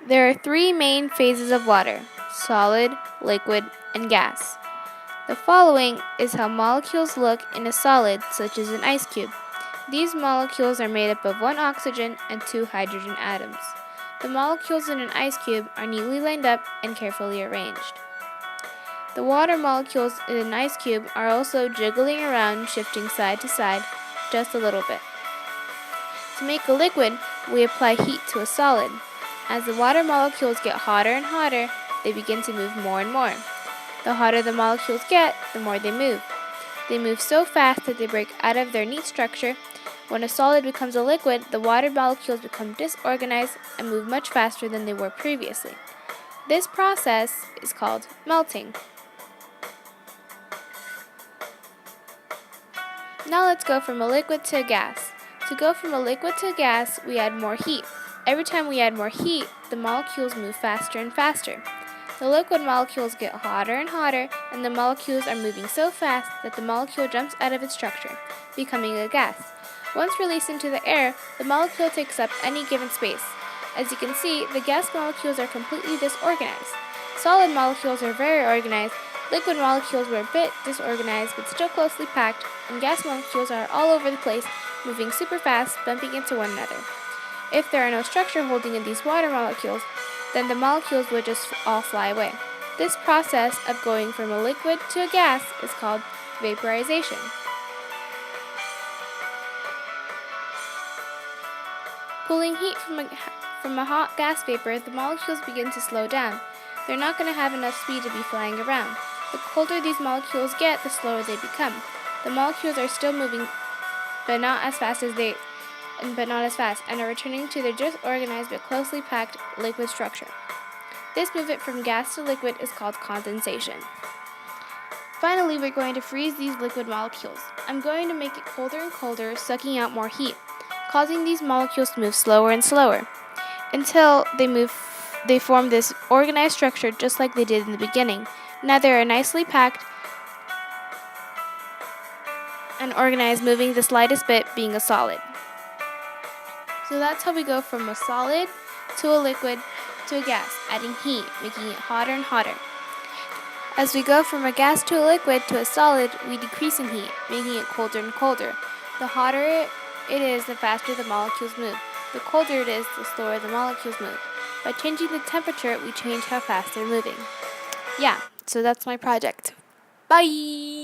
There are three main phases of water: solid, liquid, and gas. The following is how molecules look in a solid, such as an ice cube. These molecules are made up of one oxygen and two hydrogen atoms. The molecules in an ice cube are neatly lined up and carefully arranged. The water molecules in an ice cube are also jiggling around, shifting side to side just a little bit. To make a liquid, we apply heat to a solid. As the water molecules get hotter and hotter, they begin to move more and more. The hotter the molecules get, the more they move. They move so fast that they break out of their neat structure. When a solid becomes a liquid, the water molecules become disorganized and move much faster than they were previously. This process is called melting. Now let's go from a liquid to a gas. To go from a liquid to a gas, we add more heat. Every time we add more heat, the molecules move faster and faster. The liquid molecules get hotter and hotter, and the molecules are moving so fast that the molecule jumps out of its structure, becoming a gas. Once released into the air, the molecule takes up any given space. As you can see, the gas molecules are completely disorganized. Solid molecules are very organized, liquid molecules were a bit disorganized but still closely packed, and gas molecules are all over the place, moving super fast, bumping into one another. If there are no structure holding in these water molecules, then the molecules would just all fly away. This process of going from a liquid to a gas is called vaporization. Pulling heat from a hot gas vapor, the molecules begin to slow down. They're not going to have enough speed to be flying around. The colder these molecules get, the slower they become. The molecules are still moving, but not as fast, and are returning to their disorganized but closely packed liquid structure. This movement from gas to liquid is called condensation. Finally, we're going to freeze these liquid molecules. I'm going to make it colder and colder, sucking out more heat, causing these molecules to move slower and slower until they form this organized structure just like they did in the beginning. Now they are nicely packed and organized, moving the slightest bit, being a solid. So that's how we go from a solid to a liquid to a gas, adding heat, making it hotter and hotter. As we go from a gas to a liquid to a solid, we decrease in heat, making it colder and colder. The hotter it is, the faster the molecules move. The colder it is, the slower the molecules move. By changing the temperature, we change how fast they're moving. Yeah, so that's my project. Bye!